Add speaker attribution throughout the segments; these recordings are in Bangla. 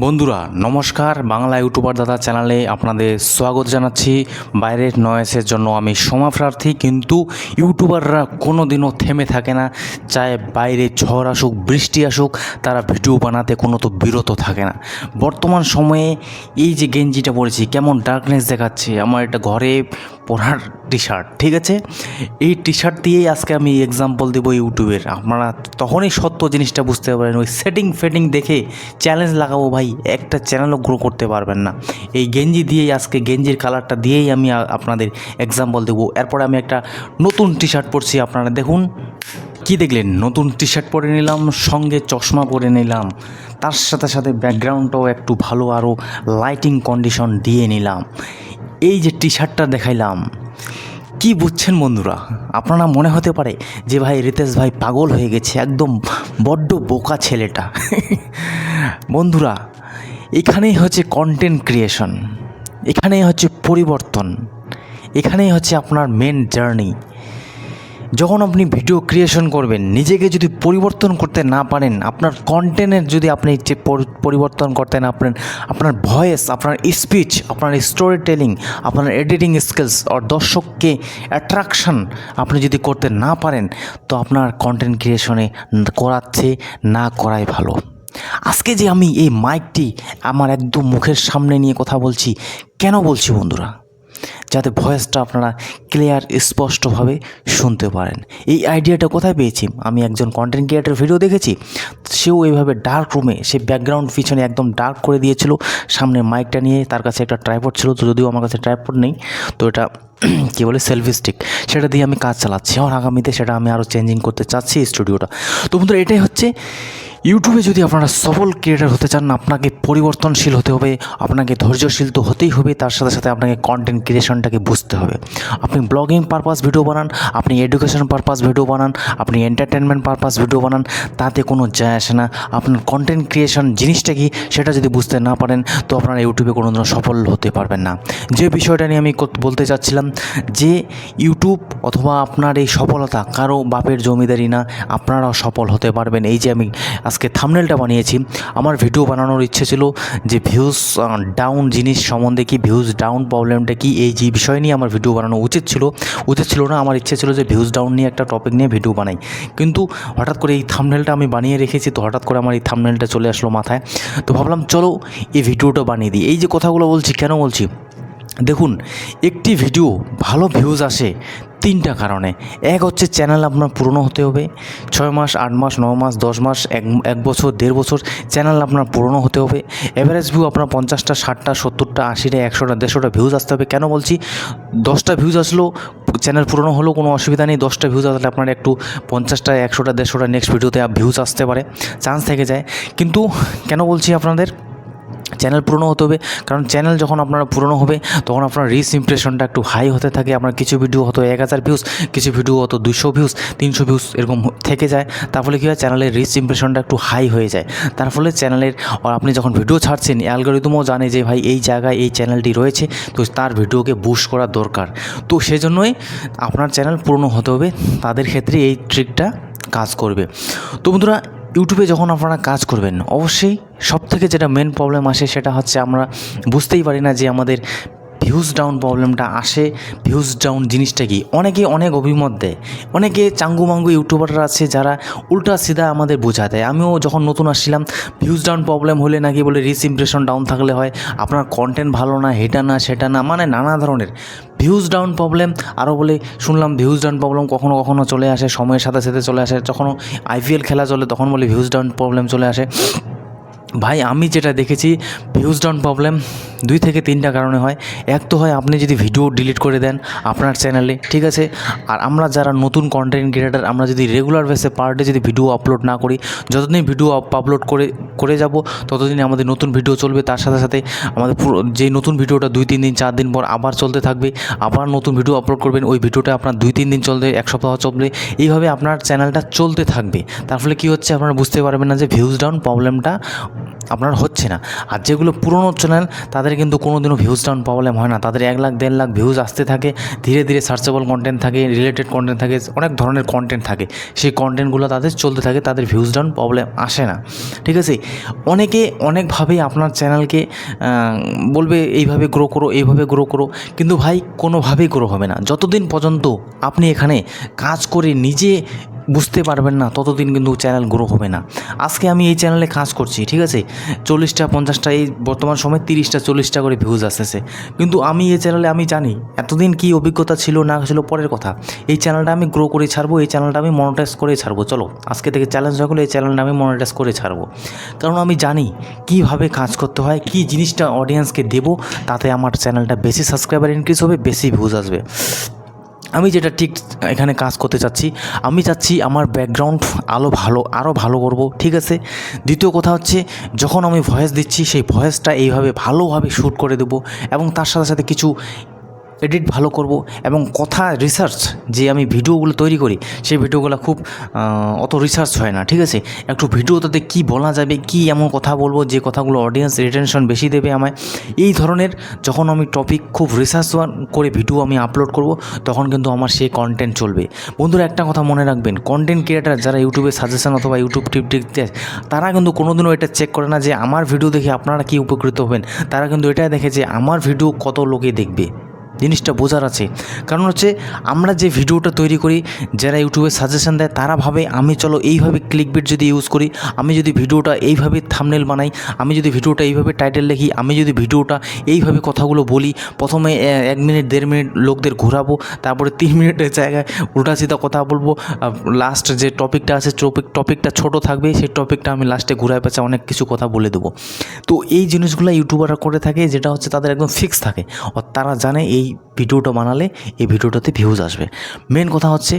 Speaker 1: বন্ধুরা নমস্কার, বাংলা ইউটিউবার দাদা চ্যানেলে আপনাদের স্বাগত জানাচ্ছি। বাইরের নয়েসের জন্য আমি ক্ষমা প্রার্থী, কিন্তু ইউটিউবাররা কোনো দিনও থেমে থাকে না। চাই বাইরে ঝড় আসুক, বৃষ্টি আসুক, তারা ভিডিও বানাতে কোনো তো বিরত থাকে না। বর্তমান সময়ে এই যে গেঞ্জিটা পরেছি, কেমন ডার্কনেস দেখাচ্ছে, আমার এটা ঘরে পরার টি শার্ট, ঠিক আছে? এই টি শার্ট দিয়েই আজকে আমি এক্সাম্পল দেবো ইউটিউবের। আপনারা তখনই সত্য জিনিসটা বুঝতে পারেন। ওই সেটিং ফেটিং দেখে চ্যালেঞ্জ লাগাবো ভাই, একটা চ্যানেলও গ্রো করতে পারবেন না। এই গেঞ্জি দিয়েই, আজকে গেঞ্জির কালারটা দিয়েই আমি আপনাদের এক্সাম্পল দেবো। এরপরে আমি একটা নতুন টি শার্ট পরছি, আপনারা দেখুন। কি দেখলেন? নতুন টি শার্ট পরে নিলাম, সঙ্গে চশমা পরে নিলাম, তার সাথে সাথে ব্যাকগ্রাউন্ডটাও একটু ভালো আরও লাইটিং কন্ডিশন দিয়ে নিলাম। এই যে টি শার্টটা দেখাইলাম, কি বুঝছেন বন্ধুরা? আপনারা মনে হতে পারে যে ভাই রিতেশ ভাই পাগল হয়ে গেছে, একদম বড্ড বোকা ছেলেটা। বন্ধুরা, এখানেই হচ্ছে কন্টেন্ট ক্রিয়েশন, এখানেই হচ্ছে পরিবর্তন, এখানেই হচ্ছে আপনার মেন জার্নি। যখন আপনি ভিডিও ক্রিয়েশন করবেন, নিজেকে যদি পরিবর্তন করতে না পারেন, আপনার কন্টেন্টের যদি আপনি যে পরিবর্তন করতে না পারেন, আপনার ভয়েস, আপনার স্পিচ, আপনার স্টোরি টেলিং, আপনার এডিটিং স্কিলস আর দর্শককে অ্যাট্রাকশন আপনি যদি করতে না পারেন, তো আপনার কন্টেন্ট ক্রিয়েশনে করাচ্ছে না করাই ভালো। আজকে যে আমি এই মাইকটি আমার একদম মুখের সামনে নিয়ে কথা বলছি, কেন বলছি বন্ধুরা? যাতে ভয়েসটা আপনারা ক্লিয়ার স্পষ্টভাবে শুনতে পারেন। এই আইডিয়াটা কোথায় পেয়েছি? আমি একজন কন্টেন্ট ক্রিয়েটর ভিডিও দেখেছি, সেও এইভাবে ডার্ক রুমে, সে ব্যাকগ্রাউন্ড পিছনে একদম ডার্ক করে দিয়েছিল, সামনে মাইকটা নিয়ে, তার কাছে একটা ট্রাইপড ছিল, তো যদিও আমার কাছে ট্রাইপড নেই, তো এটা কী বলে সেলফি স্টিক, সেটা দিয়ে আমি কাজ চালাচ্ছি। আর আগামীতে সেটা আমি আরও চেঞ্জিং করতে চাচ্ছি স্টুডিওটা। তো বন্ধুরা, এটাই হচ্ছে ইউটিউবে যদি আপনারা সফল ক্রিয়েটার হতে চান, আপনাকে পরিবর্তনশীল হতে হবে, আপনাকে ধৈর্যশীল তো হতেই হবে, তার সাথে সাথে আপনাকে কন্টেন্ট ক্রিয়েশনটাকে বুঝতে হবে। আপনি ব্লগিং পারপাস ভিডিও বানান, আপনি এডুকেশন পারপাস ভিডিও বানান, আপনি এন্টারটেনমেন্ট পারপাস ভিডিও বানান, তাতে কোনো যায় আসে না। আপনার কন্টেন্ট ক্রিয়েশন জিনিসটা কি, সেটা যদি বুঝতে না পারেন, তো আপনারা ইউটিউবে কোনো দিনও সফল হতে পারবেন না। যে বিষয়টা নিয়ে আমি বলতে চাচ্ছিলাম, যে ইউটিউব অথবা আপনার এই সফলতা কারো বাপের জমিদারি না, আপনারাও সফল হতে পারবেন। এই যে আমি আজকে থাম্বনেলটা বানিয়েছি, আমার ভিডিও বানানোর ইচ্ছে ছিল যে ভিউজ ডাউন জিনিস সম্বন্ধে, কি ভিউজ ডাউন প্রবলেমটা কি, এই যে বিষয় নিয়ে আমার ভিডিও বানানো উচিত ছিল না। আমার ইচ্ছে ছিল যে ভিউজ ডাউন নিয়ে একটা টপিক নিয়ে ভিডিও বানাই, কিন্তু হঠাৎ করে এই থাম্বনেলটা আমি বানিয়ে রেখেছি, তো হঠাৎ করে আমার এই থাম্বনেলটা চলে আসলো মাথায়, তো ভাবলাম চলো এই ভিডিওটা বানিয়ে দিই। এই যে কথাগুলো বলছি, কেন বলছি দেখুন, একটি ভিডিও ভালো ভিউজ আসে তিনটা কারণে। এক হচ্ছে চ্যানেল আপনার পুরনো হতে হবে, 6 মাস, 8 মাস, 9 মাস, 10 মাস, 1 বছর, 1.5 বছর চ্যানেল আপনার পুরনো হতে হবে। এভারেজ ভিউ আপনার 50টা, 60টা, 70টা, 80টা, 100টা, 150টা ভিউজ আসতে হবে। কেন বলছি? 10টা ভিউজ আসলেও চ্যানেল পুরনো হলেও কোনো অসুবিধা নেই, 10টা ভিউজ আসলে আপনার একটু 50টা, 100টা, 150টা নেক্সট ভিডিওতে ভিউজ আসতে পারে, চান্স থেকে যায়। কিন্তু কেন বলছি আপনাদের চ্যানেল পুরনো হতে হবে? কারণ চ্যানেল যখন আপনার পুরনো হবে, তখন আপনার রিচ ইমপ্রেশনটা একটু হাই হতে থাকে। আপনার কিছু ভিডিও হতো 1000 ভিউজ, কিছু ভিডিও হতো 200 ভিউজ, 300 ভিউজ, এরকম থেকে যায়। তার ফলে কী হয়, চ্যানেলের রিচ ইমপ্রেশনটা একটু হাই হয়ে যায়। তার ফলে চ্যানেলের, আর আপনি যখন ভিডিও ছাড়ছেন, অ্যালগরিদমও জানে যে ভাই এই জায়গায় এই চ্যানেলটি রয়েছে, তো তার ভিডিওকে বুস্ট করা দরকার। তো সেজন্যই আপনার চ্যানেল পুরনো হতে হবে, তাদের ক্ষেত্রে এই ট্রিকটা কাজ করবে। তো বন্ধুরা, ইউটিউবে যখন আপনারা কাজ করবেন, অবশ্যই সবথেকে যেটা মেন প্রবলেম আসে, সেটা হচ্ছে আমরা বুঝতেই পারি না যে আমাদের ভিউজ ডাউন প্রবলেমটা আসে। ভিউজ ডাউন জিনিসটা কি, অনেকে অনেক অভিমত দেয়, অনেকে চাঙ্গু মাঙ্গু ইউটিউবাররা আছে যারা উল্টা সিধা আমাদের বোঝা দেয়। আমিও যখন নতুন আসছিলাম, ভিউজ ডাউন প্রবলেম হলে নাকি বলে রিচ ইমপ্রেশন ডাউন থাকলে হয় আপনার কন্টেন্ট ভালো না, এটা না সেটা না, মানে নানা ধরনের ভিউজ ডাউন প্রবলেম। আরও বলে শুনলাম ভিউজ ডাউন প্রবলেম কখনো কখনো চলে আসে, সময়ের সাথে সাথে চলে আসে। যখন আইপিএল খেলা চলে, তখন বলে ভিউজ ডাউন প্রবলেম চলে আসে। ভাই, আমি যেটা দেখেছি, ভিউজ ডাউন প্রবলেম 2 থেকে 3টা কারণে হয়। এক তো হয় আপনি যদি ভিডিও ডিলিট করে দেন আপনার চ্যানেলে, ঠিক আছে? আর আমরা যারা নতুন কন্টেন্ট ক্রিয়েটার, আমরা যদি রেগুলার বেসে পার ডে যদি ভিডিও আপলোড না করি, যতদিন ভিডিও আপলোড করে যাব, ততদিন আমাদের নতুন ভিডিও চলবে। তার সাথে সাথে আমাদের যে নতুন ভিডিওটা 2-3 দিন, 4 দিন পর আবার চলতে থাকবে, আবার নতুন ভিডিও আপলোড করবেন, ওই ভিডিওটা আপনার 2-3 দিন চলবে, 1 সপ্তাহ চলবে, এইভাবে আপনার চ্যানেলটা চলতে থাকবে। তার ফলে কী হচ্ছে, আপনারা বুঝতে পারবেন না যে ভিউজ ডাউন প্রবলেমটা আপনার হচ্ছে না। আর যেগুলো পুরনো চ্যানেল তাদের কিন্তু কোনো দিনও ভিউজ ডাউন প্রবলেম হয় না, তাদের 1 লাখ 1.5 লাখ ভিউজ আসতে থাকে, ধীরে ধীরে সার্চেবল কন্টেন্ট থাকে, রিলেটেড কন্টেন্ট থাকে, অনেক ধরনের কন্টেন্ট থাকে, সেই কন্টেন্টগুলো তাদের চলতে থাকে, তাদের ভিউজ ডাউন প্রবলেম আসে না। ঠিক আছে, অনেকে অনেকভাবেই আপনার চ্যানেলকে বলবে এইভাবে গ্রো করো, এইভাবে গ্রো করো, কিন্তু ভাই কোনোভাবেই গ্রো হবে না যতদিন পর্যন্ত আপনি এখানে কাজ করে নিজে বুঝতে পারবেন না, ততদিন কিন্তু চ্যানেল গ্রো হবে না। আজকে আমি এই চ্যানেলে কাজ করছি, ঠিক আছে, 40টা 50টা, এই বর্তমান সময় 30টা 40টা করে ভিউজ আসতেছে, কিন্তু আমি এই চ্যানেলে আমি জানি এতদিন কি অভিজ্ঞতা ছিল না ছিল পরের কথা, এই চ্যানেলটা আমি গ্রো করে ছাড়বো, এই চ্যানেলটা আমি মনিটাইজ করে ছাড়বো। চলো আজকে থেকে চ্যালেঞ্জ হয়ে গেলো, এই চ্যানেলটা আমি মনিটাইজ করে ছাড়বো, কারণ আমি জানি কীভাবে কাজ করতে হয়, কী জিনিসটা অডিয়েন্সকে দেবো, তাতে আমার চ্যানেলটা বেশি সাবস্ক্রাইবার ইনক্রিজ হবে, বেশি ভিউজ আসবে। আমি যেটা ঠিক এখানে কাজ করতে চাচ্ছি, আমি চাচ্ছি আমার ব্যাকগ্রাউন্ড আরও ভালো করব, ঠিক আছে। দ্বিতীয় কথা হচ্ছে, যখন আমি ভয়েস দিচ্ছি সেই ভয়েসটা এইভাবে ভালোভাবে শ্যুট করে দেবো, এবং তার সাথে সাথে কিছু এডিট ভালো করব, এবং কথা রিসার্চ যে আমি ভিডিওগুলো তৈরি করি সেই ভিডিওগুলো খুব অত রিসার্চ হয় না, ঠিক আছে। একটু ভিডিওটাতে কী বলা যাবে, কী এমন কথা বলবো যে কথাগুলো অডিয়েন্স রিটেনশন বেশি দেবে আমায়, এই ধরনের যখন আমি টপিক খুব রিসার্চ করে ভিডিও আমি আপলোড করব, তখন কিন্তু আমার সেই কন্টেন্ট চলবে। বন্ধুরা একটা কথা মনে রাখবেন, কন্টেন্ট ক্রিয়েটার যারা ইউটিউবে সাজেশন অথবা ইউটিউব টিপ দেখতে, তারা কিন্তু কোনোদিনও এটা চেক করে না যে আমার ভিডিও দেখে আপনারা কী উপকৃত হবেন, তারা কিন্তু এটাই দেখে যে আমার ভিডিও কত লোকে দেখবে। জিনিসটা বোঝার আছে, কারণ হচ্ছে আমরা যে ভিডিওটা তৈরি করি, যারা ইউটিউবে সাজেশন দেয় তারা ভাবে আমি চলো এইভাবে ক্লিকবিট যদি ইউজ করি, আমি যদি ভিডিওটা এইভাবে থাম্বনেল বানাই, আমি যদি ভিডিওটা এইভাবে টাইটেল লিখি, আমি যদি ভিডিওটা এইভাবে কথাগুলো বলি, প্রথমে 1 মিনিট 1.5 মিনিট লোকদের ঘোরাবো, তারপরে 3 মিনিটের জায়গায় উল্টাসিধা কথা বলবো, লাস্ট যে টপিকটা আছে টপিকটা ছোট থাকবে, সেই টপিকটা আমি লাস্টে ঘুরায় পেঁচা অনেক কিছু কথা বলে দেবো। তো এই জিনিসগুলো ইউটিউবাররা করে থাকে, যেটা হচ্ছে তাদের একদম ফিক্স থাকে, আর তারা জানে এই ভিডিওটা বানালে এই ভিডিওটাতে ভিউজ আসবে। মেন কথা হচ্ছে,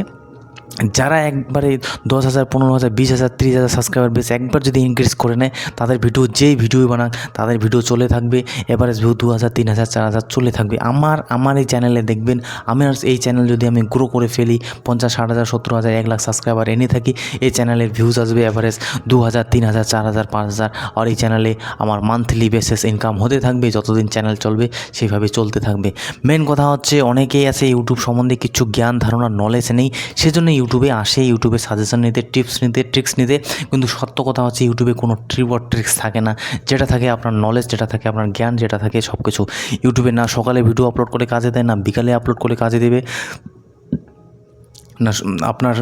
Speaker 1: যারা একবারে 10,000 15,000 20,000 30,000 সাবস্ক্রাইবার বেস একবার যদি ইনক্রিজ করে নেয়, তাদের ভিডিও যেই ভিডিও বানাক তাদের ভিডিও চলে থাকবে, এভারেজ ভিউ 2,000 3,000 4,000 চলে থাকবে। আমার এই চ্যানেলে দেখবেন, আমি এই চ্যানেল যদি আমি গ্রো করে ফেলি, 50 60,000 70,000 1 লাখ সাবস্ক্রাইবার এনে থাকি, এই চ্যানেলের ভিউজ আসবে এভারেজ 2,000 3,000 4,000 5,000, আর এই চ্যানেলে আমার মান্থলি বেসিস ইনকাম হতে থাকবে, যতদিন চ্যানেল চলবে সেইভাবে চলতে থাকবে। মেন কথা হচ্ছে, অনেকেই আছে ইউটিউব সম্বন্ধে কিছু জ্ঞান ধারণা নলেজ নেই, সেজন্য ইউটিউবে আসে, ইউটিউবে সাজেশন নিতে, টিপস নিতে, ট্রিক্স নিতে, কিন্তু সত্য কথা হচ্ছে ইউটিউবে কোনো ট্রিপ আর ট্রিক্স থাকে না, যেটা থাকে আপনার নলেজ, যেটা থাকে আপনার জ্ঞান, যেটা থাকে সব কিছু ইউটিউবে না সকালে ভিডিও আপলোড করে কাজে দেয়, না বিকালে আপলোড করে কাজে দেবে, না আপনার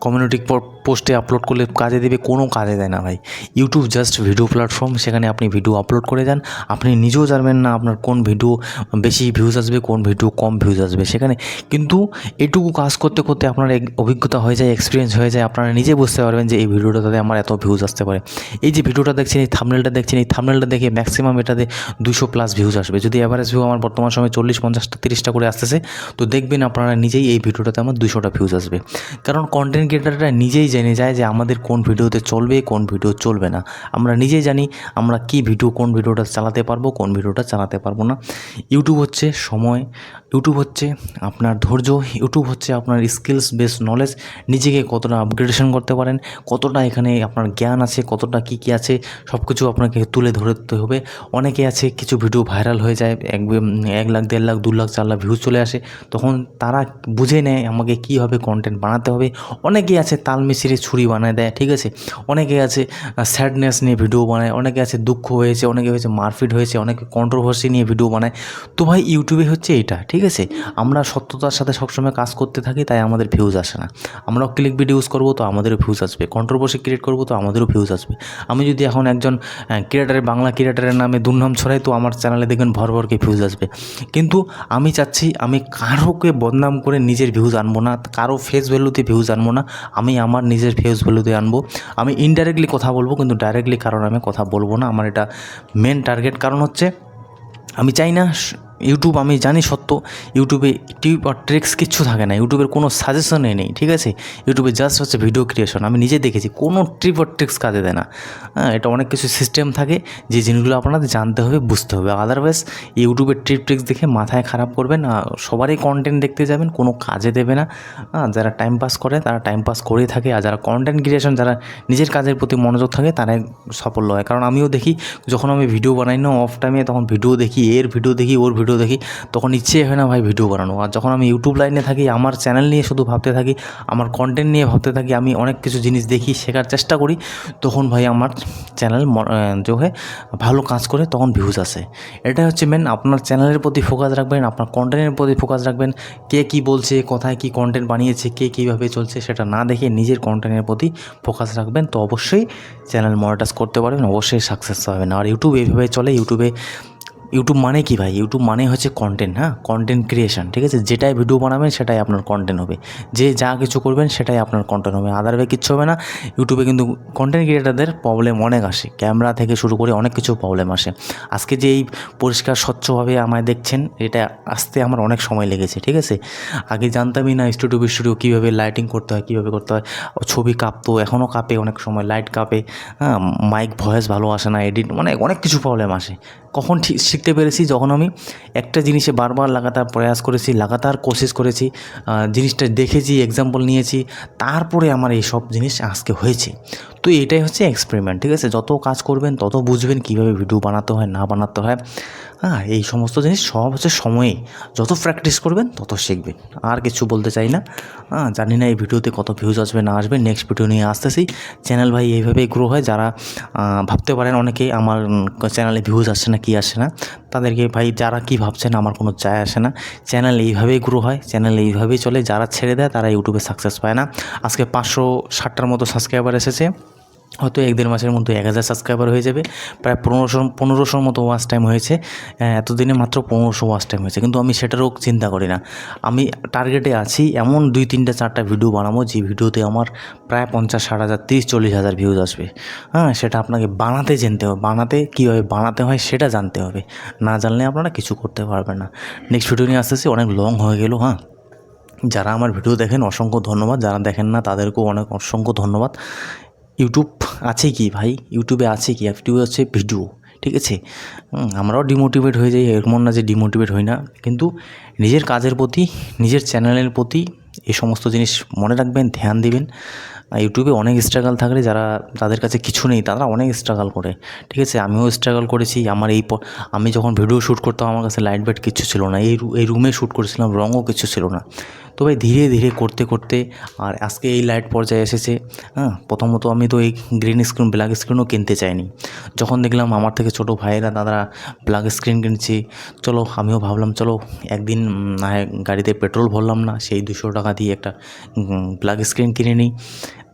Speaker 1: কমিউনিটি পোস্টে আপলোড করলে কাজে দেবে, কোনো কাজে দেয় না ভাই। ইউটিউব জাস্ট ভিডিও প্ল্যাটফর্ম, সেখানে আপনি ভিডিও আপলোড করে যান, আপনি নিজেও জানবেন না আপনার কোন ভিডিও বেশি ভিউজ আসবে, কোন ভিডিও কম ভিউজ আসবে সেখানে, কিন্তু এটুকু কাজ করতে করতে আপনার অভিজ্ঞতা হয়ে যায়, এক্সপিরিয়েন্স হয়ে যায়, আপনারা নিজে বুঝতে পারবেন যে এই ভিডিওটাতে আমার এত ভিউজ আসতে পারে। এই যে ভিডিওটা দেখছেন, এই থাম্বনেলটা দেখছেন, এই থাম্বনেলটা দেখে ম্যাক্সিমাম এটাতে 200+ ভিউজ আসবে। যদি অ্যাভারেজ ভিউ আমার বর্তমান সময় 40 50টা 30টা করে আসতেছে, তো দেখবেন আপনারা নিজেই এই ভিডিওটাতে আমার 200টা ভিউজ আসবে, কারণ কন্টেন্ট ক্রিয়েটাররা নিজেই জেনে যায় যে আমাদের কোন ভিডিওতে চলবে, কোন ভিডিও চলবে না। আমরা নিজেই জানি আমরা কি ভিডিও, কোন ভিডিওটা চালাতে পারবো, কোন ভিডিওটা চালাতে পারবো না। ইউটিউব হচ্ছে সময়, ইউটিউব হচ্ছে আপনার ধৈর্য, ইউটিউব হচ্ছে আপনার স্কিলস বেস নলেজ, নিজেকে কতটা আপগ্রেডেশন করতে পারেন, কতটা এখানে আপনার জ্ঞান আছে, কতটা কী কী আছে, সব কিছু আপনাকে তুলে ধরতে হবে। অনেকে আছে কিছু ভিডিও ভাইরাল হয়ে যায়, 1 লাখ 1.5 লাখ 2 লাখ 4 লাখ ভিউজ চলে আসে, তখন তারা বুঝে নেয় আমাকে কীভাবে কন্টেন্ট বানাতে হবে। অনেকেই আছে তাল মিশিয়ে ছুরি বানায় দেয়, ঠিক আছে। অনেকে আছে স্যাডনেস নিয়ে ভিডিও বানায়, অনেকে আছে দুঃখ হয়েছে, অনেকে হয়েছে মারপিট হয়েছে, অনেকে কন্ট্রোভার্সি নিয়ে ভিডিও বানায়। তো ভাই ইউটিউবে হচ্ছে এটা, ঠিক আছে। আমরা সত্যতার সাথে সবসময় কাজ করতে থাকি, তাই আমাদের ভিউজ আসে না। আমরাও ক্লিক ভিডিও ইউজ করবো তো আমাদেরও ভিউজ আসবে, কন্ট্রোভার্সি ক্রিয়েট করবো তো আমাদেরও ভিউজ আসবে। আমি যদি এখন একজন ক্রিয়েটারের, বাংলা ক্রিয়েটারের নামে দুর্নাম ছড়াই, তো আমার চ্যানেলে দেখবেন ভরকে ভিউজ আসবে। কিন্তু আমি চাচ্ছি আমি কারোকে বদনাম করে নিজের ভিউজ আনবো না, কারো ফেস ভ্যালুতে ভিউজ আনবো না, আমি আমার নিজের ফেস ভ্যালুতে আনবো। আমি ইনডাইরেক্টলি কথা বলবো, কিন্তু ডাইরেক্টলি কারোর আমি কথা বলবো না। আমার এটা মেন টার্গেট, কারণ হচ্ছে আমি চাই না ইউটিউব আমি জানি সত্য, ইউটিউবে টিপ আর ট্রিক্স কিচ্ছু থাকে না, ইউটিউবের কোনো সাজেশনই নেই, ঠিক আছে। ইউটিউবে জাস্ট হচ্ছে ভিডিও ক্রিয়েশন, আমি নিজে দেখেছি কোনো ট্রিপ আর ট্রিক্স কাজে দেয় না। হ্যাঁ, এটা অনেক কিছু সিস্টেম থাকে যে জিনিসগুলো আপনাদের জানতে হবে, বুঝতে হবে। আদারওয়াইজ ইউটিউবের ট্রিপ ট্রিক্স দেখে মাথায় খারাপ করবেন, সবারই কন্টেন্ট দেখতে যাবেন, কোনো কাজে দেবে না। যারা টাইম পাস করে তারা টাইম পাস করেই থাকে, আর যারা কন্টেন্ট ক্রিয়েশন, যারা নিজের কাজের প্রতি মনোযোগ থাকে তারাই সাফল্য হয়। কারণ আমিও দেখি যখন আমি ভিডিও বানাই না অফ টাইমে, তখন ভিডিও দেখি, এর ভিডিও দেখি, ওর ভিডিও দেখি, তখন ইচ্ছে হয় না ভাই ভিডিও বানানো। আর যখন আমি ইউটিউব লাইনে থাকি, আমার চ্যানেল নিয়ে শুধু ভাবতে থাকি, আমার কন্টেন্ট নিয়ে ভাবতে থাকি, আমি অনেক কিছু জিনিস দেখি, শেখার চেষ্টা করি, তখন ভাই আমার চ্যানেল যে হয় ভালো কাজ করে, তখন ভিউজ আসে। এটা হচ্ছে মেন। আপনার চ্যানেলের প্রতি ফোকাস রাখবেন, আপনার কন্টেন্টের প্রতি ফোকাস রাখবেন। কে কী বলছে, কোথায় কী কন্টেন্ট বানিয়েছে, কে কীভাবে চলছে, সেটা না দেখে নিজের কন্টেন্টের প্রতি ফোকাস রাখবেন, তো অবশ্যই চ্যানেল মনিটাইজ করতে পারবেন, অবশ্যই সাকসেস পাবেন। আর ইউটিউব এইভাবে চলে। ইউটিউব মানে কি ভাই? ইউটিউব মানে হচ্ছে কন্টেন্ট, হ্যাঁ, কন্টেন্ট ক্রিয়েশন, ঠিক আছে। যেটাই ভিডিও বানাবেন সেটাই আপনার কন্টেন্ট হবে, যে যা কিছু করবেন সেটাই আপনার কন্টেন্ট হবে, আদারওয়ে কিচ্ছু হবে না। ইউটিউবে কিন্তু কন্টেন্ট ক্রিয়েটারদের প্রবলেম অনেক আসে, ক্যামেরা থেকে শুরু করে অনেক কিছু প্রবলেম আসে। আজকে যে এই পরিষ্কার স্বচ্ছভাবে আমায় দেখছেন, এটা আসতে আমার অনেক সময় লেগেছে, ঠিক আছে। আগে জানতামই না স্টুডিও কীভাবে লাইটিং করতে হয়, কীভাবে করতে হয়। ছবি কাঁপতো, এখনও কাঁপে অনেক সময়, লাইট কাঁপে, হ্যাঁ, মাইক ভয়েস ভালো আসে না, এডিট, মানে অনেক কিছু প্রবলেম আসে। কখন ঠিক শিখতে পেরেছি? যখন আমি একটা জিনিসে বারবার লাগাতার প্রয়াস করেছি, লাগাতার কোশিশ করেছি, জিনিসটা দেখেছি, এক্সাম্পল নিয়েছি, তারপরে আমার এই সব জিনিস আজকে হয়েছে। তো এটাই হচ্ছে এক্সপেরিমেন্ট, ঠিক আছে। যত কাজ করবেন তত বুঝবেন কীভাবে ভিডিও বানাতে হয়, না বানাতে হয়। হ্যাঁ, এই সমস্ত জিনিস সব হচ্ছে সময়ে, যত প্র্যাকটিস করবেন তত শিখবেন। আর কিছু বলতে চাই না। জানি না এই ভিডিওতে কত ভিউজ আসবে না আসবে, নেক্সট ভিডিও নিয়ে আসতেছি। চ্যানেল ভাই এইভাবেই গ্রো হয়। যারা ভাবতে পারেন অনেকে আমার চ্যানেলে ভিউজ আসছে না, কি আসছে না, তাদেরকে ভাই যারা কি ভাবছেন আমার কোনো যায় আসে না। চ্যানেল এইভাবেই গ্রো হয়, চ্যানেল এইভাবেই চলে। যারা ছেড়ে দেয় তারা ইউটিউবে সাকসেস পায় না। আজকে 560টার মতো সাবস্ক্রাইবার এসেছে, হয়তো 1-1.5 মাসের মধ্যে 1000 সাবস্ক্রাইবার হয়ে যাবে। প্রায় 1500 মতো ওয়াচ টাইম হয়েছে। এতদিনে মাত্র 1500 ওয়াচ টাইম হয়েছে, কিন্তু আমি সেটারও চিন্তা করি না। আমি টার্গেটে আছি এমন 2-3-4টা ভিডিও বানাবো, যে ভিডিওতে আমার প্রায় 50-60 হাজার, 30-40 হাজার ভিউজ আসবে। হ্যাঁ, সেটা আপনাকে বানাতে জানতে হবে, কীভাবে বানাতে হয় সেটা জানতে হবে। না জানলে আপনারা কিছু করতে পারবেন না। নেক্সট ভিডিও নিয়ে আসতেছি, অনেক লং হয়ে গেল। হ্যাঁ, যারা আমার ভিডিও দেখেন অসংখ্য ধন্যবাদ, যারা দেখেন না তাদেরকেও অনেক অসংখ্য ধন্যবাদ। ইউটিউব আছে কি ভাই? ইউটিউবে আছে কি? ইউটিউবে হচ্ছে ভিডিও, ঠিক আছে। আমরাও ডিমোটিভেট হয়ে যাই, এমন না যে ডিমোটিভেট হই না, কিন্তু নিজের কাজের প্রতি, নিজের চ্যানেলের প্রতি এই সমস্ত জিনিস মনে রাখবেন, ধ্যান দিবেন। ইউটিউবে অনেক স্ট্রাগল থাকলে, তাদের কাছে কিছু নেই, তারা অনেক স্ট্রাগল করে, ঠিক আছে। আমিও স্ট্রাগল করেছি। আমার আমি যখন ভিডিও শ্যুট করতাম, আমার কাছে লাইট বাইট কিচ্ছু ছিল না, এই রুমে শ্যুট করেছিলাম, রঙও কিছু ছিল না। তো ভাই ধীরে ধীরে করতে করতে আর আজকে এই লাইট পর্যায়ে এসেছে। হ্যাঁ, প্রথমত আমি তো এই গ্রিন স্ক্রিন, ব্ল্যাক স্ক্রিনও কিনতে চাইনি। যখন দেখলাম আমার থেকে ছোটো ভাইয়েরা, দাদারা ব্ল্যাক স্ক্রিন কিনছে, চলো আমিও ভাবলাম চলো একদিন না হয় গাড়িতে পেট্রোল ভরলাম না, সেই 200 টাকা দিয়ে একটা ব্ল্যাক স্ক্রিন কিনে নিই।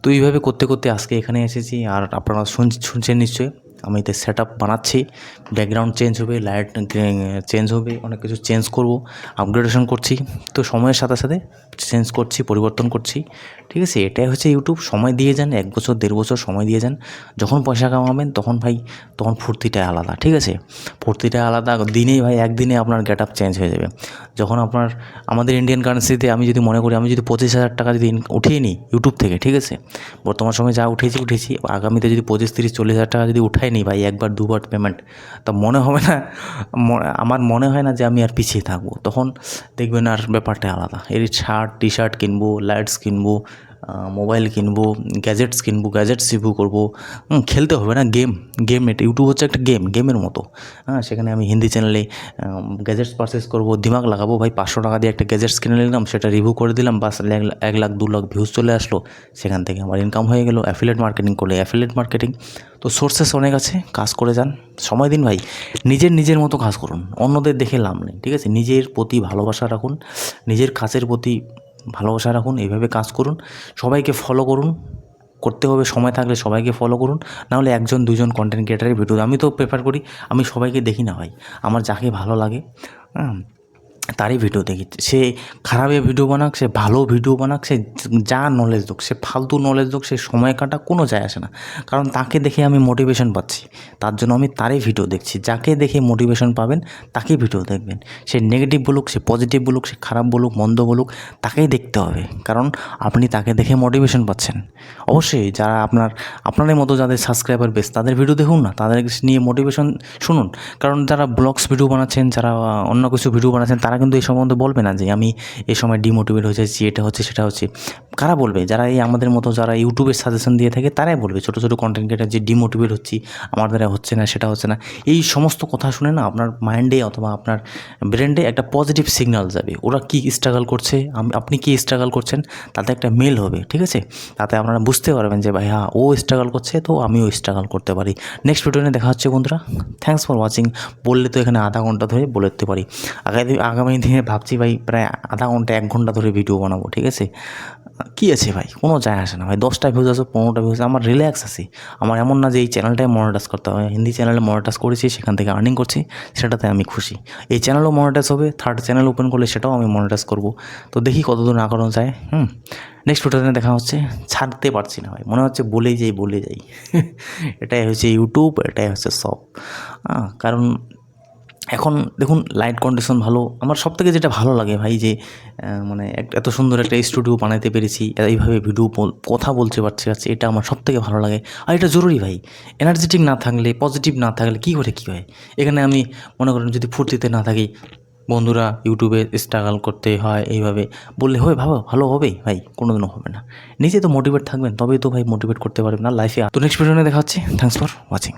Speaker 1: তো এইভাবে করতে করতে আজকে এখানে এসেছি। আর আপনারা শুনছেন নিশ্চয়ই, আমি এতে সেট আপ বানাচ্ছি, ব্যাকগ্রাউন্ড চেঞ্জ হবে, লাইট চেঞ্জ হবে, অনেক কিছু চেঞ্জ করব, আপগ্রেডেশন করছি। তো সময়ের সাথে সাথে চেঞ্জ করছি, পরিবর্তন করছি, ঠিক আছে। এটাই হচ্ছে ইউটিউব। সময় দিয়ে যান, 1 বছর 1.5 বছর সময় দিয়ে যান। যখন পয়সা কামাবেন তখন ভাই, তখন ফুর্তিটাই আলাদা, ঠিক আছে। ফুর্তিটা আলাদা। দিনেই ভাই, একদিনে আপনার গেট আপ চেঞ্জ হয়ে যাবে। যখন আমাদের ইন্ডিয়ান কারেন্সিতে আমি যদি মনে করি, আমি যদি 25,000 টাকা যদি উঠিয়ে নিই ইউটিউব থেকে, ঠিক আছে, বর্তমান সময়ে যা উঠেছি, আগামীতে যদি 25, 30, 40,000 টাকা যদি উঠাই নিই ভাই, একবার দুবার পেমেন্ট, তা মনে হবে না, আমার মনে হয় না যে আমি আর পিছিয়ে থাকবো। তখন দেখবেন আর ব্যাপারটা আলাদা। এর শার্ট, টি শার্ট কিনবো, লাইটস কিনবো, মোবাইল কিনবো, গ্যাজেটস কিনবো, গ্যাজেটস রিভিউ করবো। খেলতে হবে না গেম। এটা ইউটিউব হচ্ছে একটা গেমের মতো। হ্যাঁ, সেখানে আমি হিন্দি চ্যানেলে গ্যাজেটস পারচেস করবো, দিমাগ লাগাবো ভাই। 500 টাকা দিয়ে একটা গ্যাজেটস কিনে নিলাম, সেটা রিভিউ করে দিলাম, বাস 1 লাখ 2 লাখ ভিউজ চলে আসলো, সেখান থেকে আমার ইনকাম হয়ে গেলো। অ্যাফিলিয়েট মার্কেটিং করলে অ্যাফিলিয়েট মার্কেটিং। তো সোর্সেস অনেক আছে, কাজ করে যান, সময় দিন ভাই। নিজের মতো কাজ করুন, অন্যদের দেখে লাভ নেই, ঠিক আছে। নিজের প্রতি ভালোবাসা রাখুন, নিজের কাজের প্রতি ভালোবাসা রাখুন, এইভাবে কাজ করুন, সবাইকে ফলো করুন। করতে হবে, সময় থাকলে সবাইকে ফলো করুন, নাহলে 1-2জন কন্টেন্ট ক্রিয়েটারের ভিডিও। আমি তো প্রেফার করি, আমি সবাইকে দেখি না ভাই, আমার যাকে ভালো লাগে, হ্যাঁ, তারই ভিডিও দেখি। সে খারাপে ভিডিও বানাক, সে ভালো ভিডিও বানাক, সে যা নলেজ দিক, সে ফালতু নলেজ দিক, সে সময় কাটা, কোনো যায় আসে না। কারণ তাকে দেখে আমি মোটিভেশন পাচ্ছি, তার জন্য আমি তারই ভিডিও দেখছি। যাকে দেখে মোটিভেশন পাবেন তাকেই ভিডিও দেখবেন। সে নেগেটিভ বলুক, সে পজিটিভ বলুক, সে খারাপ বলুক, মন্দ বলুক, তাকেই দেখতে হবে। কারণ আপনি তাকে দেখে মোটিভেশন পাচ্ছেন। অবশ্যই যারা আপনাদের মতো যাদের সাবস্ক্রাইবার বেশ, তাদের ভিডিও দেখুন না, তাদের নিয়ে মোটিভেশন শুনুন। কারণ যারা ব্লগস ভিডিও বানাচ্ছেন, যারা অন্য কিছু ভিডিও বানাচ্ছেন, তারা কিন্তু এই সম্বন্ধে বলবে না যে আমি এই সময় ডিমোটিভেট হয়ে যাচ্ছি, এটা হচ্ছে সেটা হচ্ছে। কারা বলবে? যারা এই আমাদের মতো যারা ইউটিউবের সাজেশন দিয়ে থাকে তারাই বলবে, ছোটো ছোটো কন্টেন্ট ক্রিয়েটার, যে ডিমোটিভেট হচ্ছি, আমার দ্বারা হচ্ছে না, সেটা হচ্ছে না। এই সমস্ত কথা শুনে না আপনার মাইন্ডে অথবা আপনার ব্রেন্ডে একটা পজিটিভ সিগন্যাল যাবে। ওরা কী স্ট্রাগল করছে, আপনি কী স্ট্রাগল করছেন, তাতে একটা মেল হবে, ঠিক আছে? তাতে আপনারা বুঝতে পারবেন যে ভাই হ্যাঁ, ও স্ট্রাগল করছে তো আমিও স্ট্রাগল করতে পারি। নেক্সট ভিডিও নিয়ে দেখা হচ্ছে বন্ধুরা। Thanks for watching. বললে তো এখানে আধা ঘন্টা ধরে বলে দিতে পারি। আগামী দিনে ভাবছি ভাই প্রায় আধা ঘন্টা 1 ঘন্টা ধরে ভিডিও বানাবো, ঠিক আছে? কী আছে ভাই, কোনো যায় আসে না ভাই। 10টা ভিউজ আছে, 15টা ভিউজ, আমার রিল্যাক্স আছি। আমার এমন না যে এই চ্যানেলটাই মনিটাইজ করতে হবে। হিন্দি চ্যানেলে মনিটাইজ করেছি, সেখান থেকে আর্নিং করছি, সেটাতে আমি খুশি। এই চ্যানেলও মনিটাইজ হবে, থার্ড চ্যানেল ওপেন করলে সেটাও আমি মনিটাইজ করব। তো দেখি কতদূর না করানো যায়। নেক্সট ভিডিওতে দেখা হচ্ছে। ছাড়তে পারছি না ভাই, মনে হচ্ছে বলেই যাই। এটাই হচ্ছে ইউটিউব, এটাই হচ্ছে সব। কারণ এখন দেখুন লাইট কন্ডিশন ভালো। আমার সবথেকে যেটা ভালো লাগে ভাই যে মানে এত সুন্দর একটা স্টুডিও বানাতে পেরেছি, এইভাবে ভিডিও কথা বলতে পারছি, এটা আমার সবথেকে ভালো লাগে। আর এটা জরুরি ভাই। এনার্জেটিক না থাকলে, পজিটিভ না থাকলে কী হয়? এখানে আমি মনে করেন যদি ফুর্তিতে না থাকি, বন্ধুরা ইউটিউবে স্ট্রাগল করতে হয় এইভাবে বললে হয়, ভালো হবেই ভাই? কোনোদিনও হবে না। নিজে তো মোটিভেট থাকবেন, তবেই তো ভাই মোটিভেট করতে পারবেন না লাইফে। তো নেক্সট ভিডিও নিয়ে দেখা হচ্ছে। Thanks for watching.